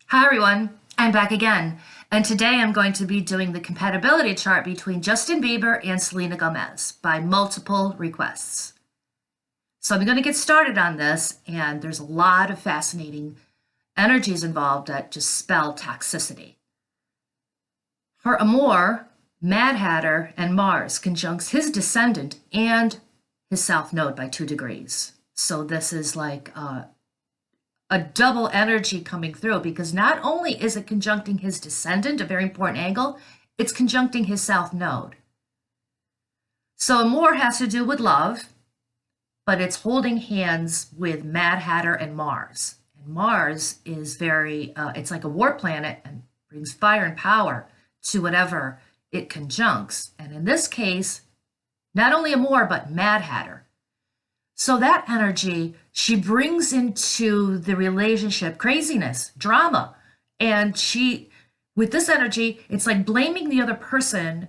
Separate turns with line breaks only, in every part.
Hi everyone, I'm back again, and today I'm going to be doing the compatibility chart between Justin Bieber and Selena Gomez by multiple requests. So I'm going to get started on this, and there's a lot of fascinating energies involved that just spell toxicity. Her amour, Mad Hatter, and Mars conjuncts his descendant and his south node by 2 degrees. So this is like a double energy coming through, because not only is it conjuncting his descendant, a very important angle, it's conjuncting his south node. So amour has to do with love, but it's holding hands with Mad Hatter and Mars. And Mars is very, it's like a war planet and brings fire and power to whatever it conjuncts. And in this case, not only amour, but Mad Hatter. So that energy, she brings into the relationship craziness, drama. And with this energy, it's like blaming the other person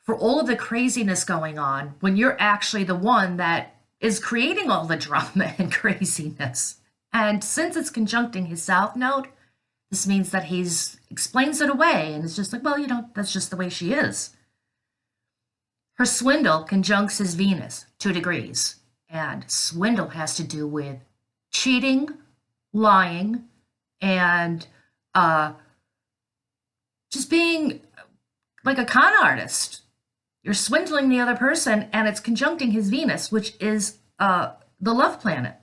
for all of the craziness going on when you're actually the one that is creating all the drama and craziness. And since it's conjuncting his south node, this means that he's explains it away. And it's just like, well, that's just the way she is. Her swindle conjuncts his Venus, 2 degrees. And swindle has to do with cheating, lying, and just being like a con artist. You're swindling the other person, and it's conjuncting his Venus, which is the love planet.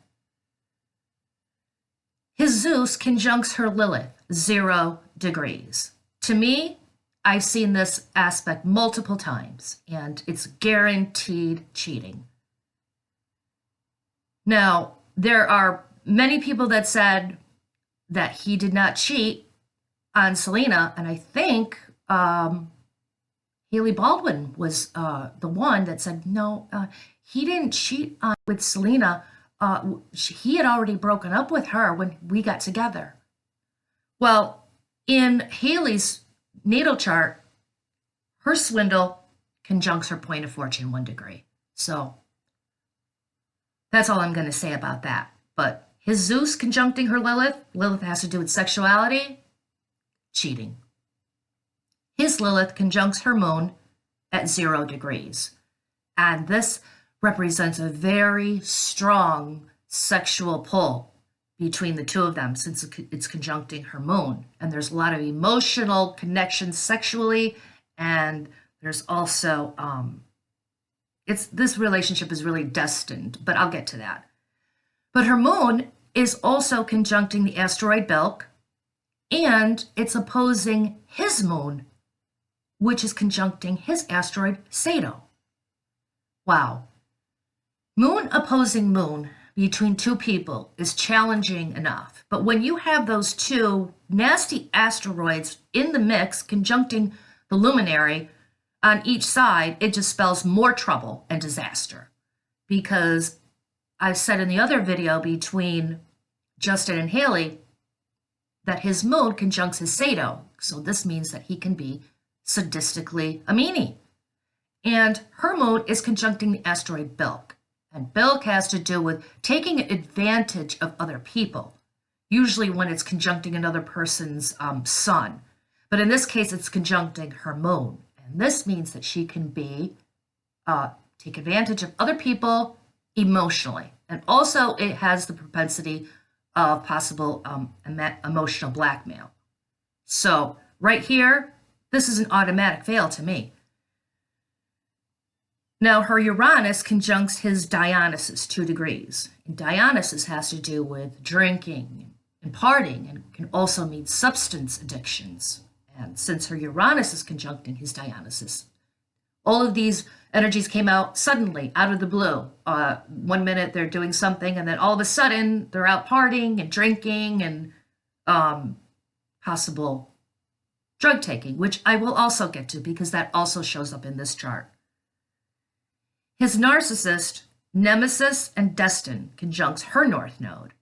His Zeus conjuncts her Lilith, 0 degrees. To me, I've seen this aspect multiple times, and it's guaranteed cheating. Now, there are many people that said that he did not cheat on Selena, and I think Haley Baldwin was the one that said, no, he didn't cheat with Selena. He had already broken up with her when we got together. Well, in Haley's natal chart, her swindle conjuncts her point of fortune, 1 degree. So that's all I'm going to say about that. But his Zeus conjuncting her Lilith, Lilith has to do with sexuality, cheating. His Lilith conjuncts her moon at 0 degrees. And this represents a very strong sexual pull between the two of them, since it's conjuncting her moon. And there's a lot of emotional connections sexually, and there's also this relationship is really destined, but I'll get to that. But her moon is also conjuncting the asteroid Bilk, and it's opposing his moon, which is conjuncting his asteroid Sato. Wow. Moon opposing moon between two people is challenging enough. But when you have those two nasty asteroids in the mix conjuncting the luminary on each side, it just spells more trouble and disaster. Because I've said in the other video between Justin and Haley that his moon conjuncts his Sato. So this means that he can be sadistically a meanie. And her moon is conjuncting the asteroid Bilk. And Bilk has to do with taking advantage of other people, usually when it's conjuncting another person's sun. But in this case, it's conjuncting her moon. And this means that she can take advantage of other people emotionally. And also it has the propensity of possible emotional blackmail. So right here, this is an automatic fail to me. Now her Uranus conjuncts his Dionysus, 2 degrees. And Dionysus has to do with drinking and partying, and can also mean substance addictions. And since her Uranus is conjuncting his Dionysus, all of these energies came out suddenly, out of the blue. 1 minute they're doing something, and then all of a sudden they're out partying and drinking and possible drug taking, which I will also get to because that also shows up in this chart. His narcissist, Nemesis and Destin, conjuncts her north node.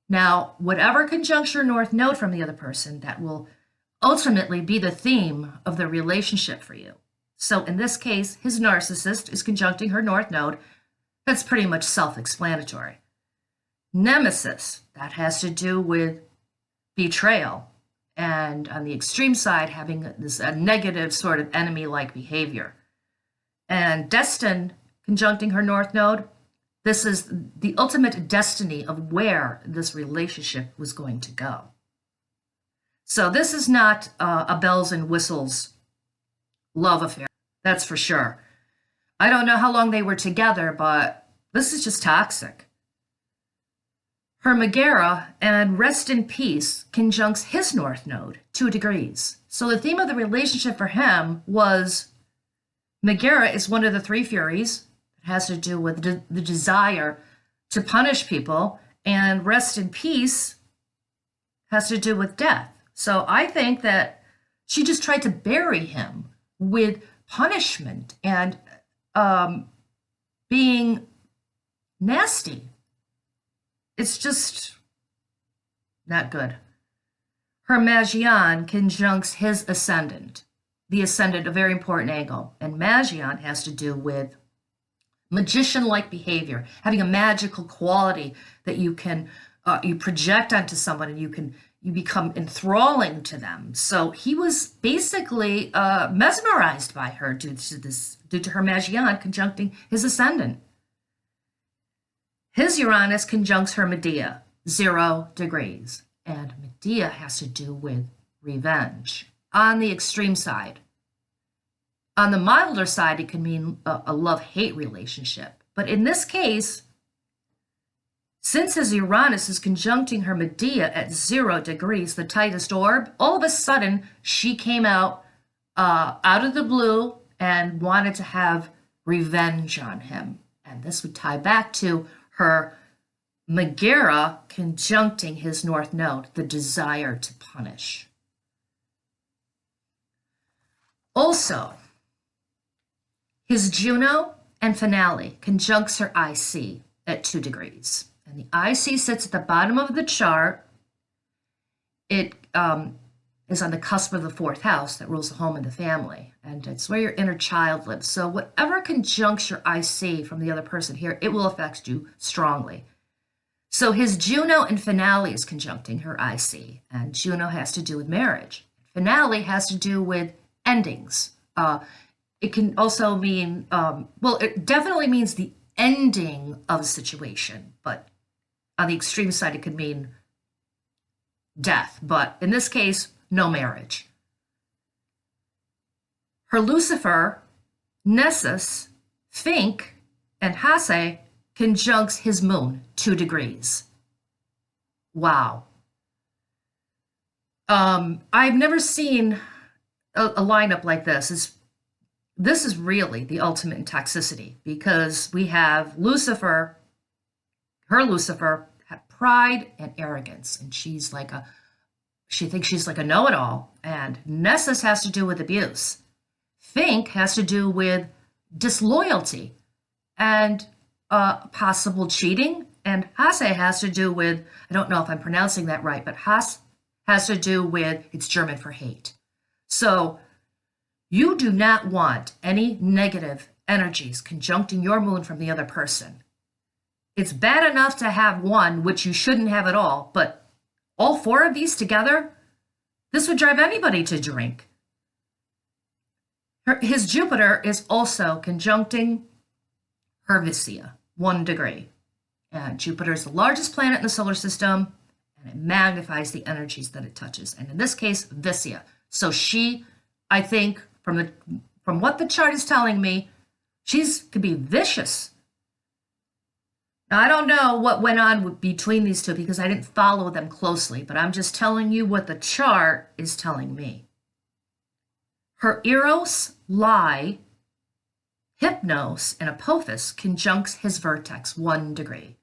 Now, whatever conjuncts your north node from the other person, that will ultimately be the theme of the relationship for you. So in this case, his narcissist is conjuncting her north node. That's pretty much self-explanatory. Nemesis, that has to do with betrayal. And on the extreme side, having this a negative sort of enemy-like behavior. And Destin conjuncting her North Node, this is the ultimate destiny of where this relationship was going to go. So this is not a bells and whistles love affair, that's for sure. I don't know how long they were together, but this is just toxic. Her Megara and rest in peace conjuncts his North Node, 2 degrees. So the theme of the relationship for him was Megara is one of the 3 Furies. It has to do with the desire to punish people, and rest in peace has to do with death. So I think that she just tried to bury him with punishment and being nasty. It's just not good. Her Magian conjuncts his ascendant. The ascendant, a very important angle. And Magian has to do with magician-like behavior, having a magical quality that you can you project onto someone, and you become enthralling to them. So he was basically mesmerized by her due to her Magian conjuncting his ascendant. His Uranus conjuncts her Medea, 0 degrees. And Medea has to do with revenge on the extreme side. On the milder side, it can mean a love-hate relationship. But in this case, since his Uranus is conjuncting her Medea at 0 degrees, the tightest orb, all of a sudden she came out of the blue and wanted to have revenge on him. And this would tie back to her Megara conjuncting his North Node, the desire to punish. Also, his Juno and Finale conjuncts her IC at 2 degrees. And the IC sits at the bottom of the chart. It is on the cusp of the 4th house that rules the home and the family. And it's where your inner child lives. So whatever conjuncts your IC from the other person here, it will affect you strongly. So his Juno and Finale is conjuncting her IC. And Juno has to do with marriage. Finale has to do with endings. It can also mean, well, it definitely means the ending of a situation. But on the extreme side, it could mean death. But in this case, no marriage. Her Lucifer, Nessus, Fink, and Hase conjuncts his moon, 2 degrees. Wow. I've never seen a lineup like this. This is really the ultimate in toxicity, because we have Lucifer, her Lucifer, had pride and arrogance, and she thinks she's like a know-it-all. And Nessus has to do with abuse. Fink has to do with disloyalty and possible cheating. And Hase has to do with, I don't know if I'm pronouncing that right, but Has has to do with, it's German for hate. So you do not want any negative energies conjuncting your moon from the other person. It's bad enough to have one, which you shouldn't have at all, but all 4 of these together, this would drive anybody to drink. His Jupiter is also conjuncting her Viscia, 1 degree. And Jupiter is the largest planet in the solar system, and it magnifies the energies that it touches. And in this case, Viscia. So she, I think, from what the chart is telling me, could be vicious. Now, I don't know what went on between these two because I didn't follow them closely, but I'm just telling you what the chart is telling me. Her Eros, Lie, Hypnos, and Apophis conjuncts his vertex, 1 degree.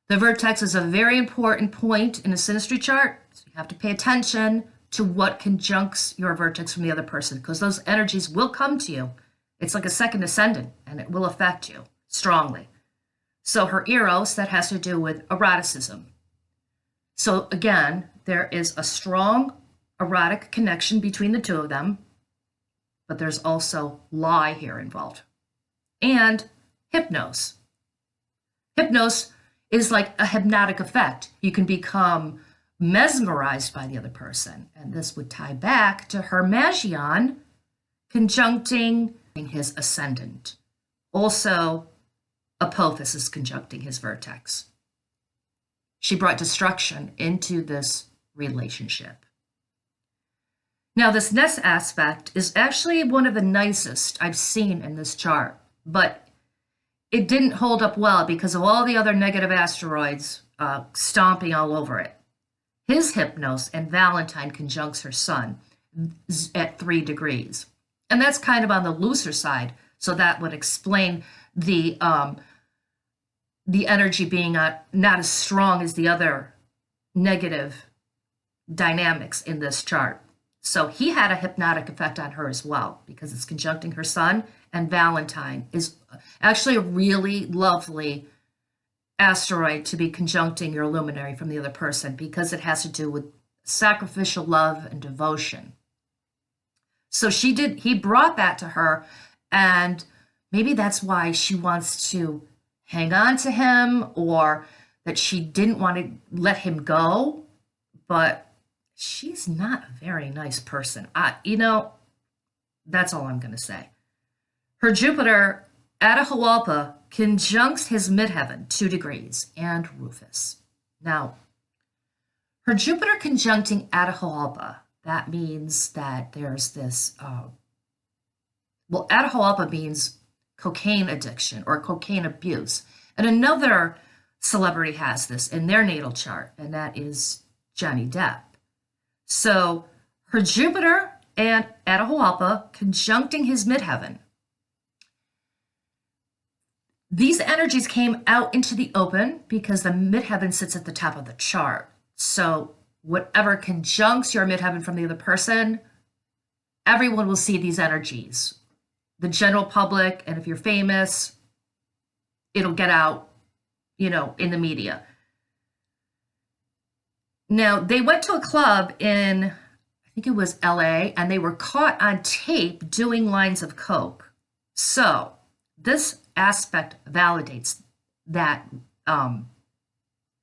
The vertex is a very important point in a synastry chart, so you have to pay attention to what conjuncts your vertex from the other person, because those energies will come to you. It's like a second ascendant, and it will affect you strongly. So her Eros, that has to do with eroticism. So again, there is a strong erotic connection between the 2 of them, but there's also lie here involved. And Hypnos. Hypnos is like a hypnotic effect. You can become mesmerized by the other person. And this would tie back to her Magion conjuncting his ascendant. Also, Apophis is conjuncting his vertex. She brought destruction into this relationship. Now, this next aspect is actually one of the nicest I've seen in this chart, but it didn't hold up well because of all the other negative asteroids stomping all over it. His Hypnos and Valentine conjuncts her sun at 3 degrees. And that's kind of on the looser side, so that would explain the energy being not as strong as the other negative dynamics in this chart. So he had a hypnotic effect on her as well because it's conjuncting her sun, and Valentine is actually a really lovely asteroid to be conjuncting your luminary from the other person because it has to do with sacrificial love and devotion. So he brought that to her, and maybe that's why she wants to hang on to him, or that she didn't want to let him go, but she's not a very nice person. That's all I'm going to say. Her Jupiter, Atahualpa, conjuncts his midheaven, 2 degrees, and Rufus. Now, her Jupiter conjuncting Atahualpa, that means that there's this, Atahualpa means cocaine addiction or cocaine abuse. And another celebrity has this in their natal chart, and that is Johnny Depp. So her Jupiter and Atahualpa conjuncting his midheaven. These energies came out into the open because the midheaven sits at the top of the chart. So whatever conjuncts your midheaven from the other person, everyone will see these energies. The general public, and if you're famous, it'll get out, in the media. Now, they went to a club in, I think it was LA, and they were caught on tape doing lines of coke. So this aspect validates that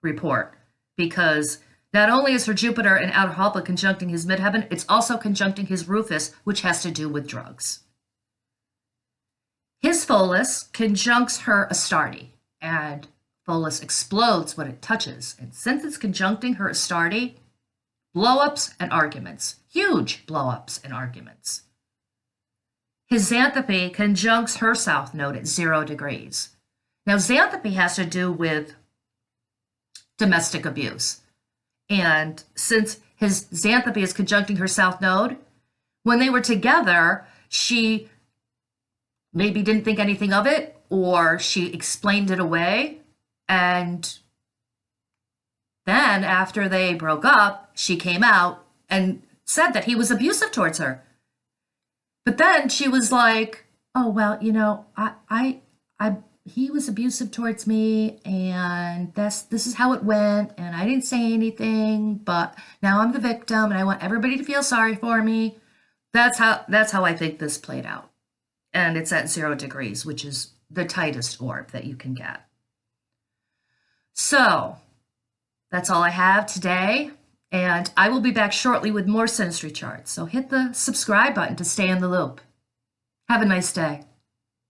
report, because not only is her Jupiter and Atahualpa conjuncting his midheaven, it's also conjuncting his Rufus, which has to do with drugs. His Pholus conjuncts her Astarte, and Pholus explodes when it touches. And since it's conjuncting her Astarte, blow-ups and arguments, huge blow-ups and arguments. His Xanthopy conjuncts her south node at 0 degrees. Now, Xanthopy has to do with domestic abuse. And since his Xanthopy is conjuncting her south node, when they were together, she maybe didn't think anything of it, or she explained it away. And then after they broke up, she came out and said that he was abusive towards her. But then she was like, oh, well, he was abusive towards me, and this is how it went, and I didn't say anything, but now I'm the victim and I want everybody to feel sorry for me. That's how I think this played out. And it's at 0 degrees, which is the tightest orb that you can get. So that's all I have today. And I will be back shortly with more Synastry charts. So hit the subscribe button to stay in the loop. Have a nice day.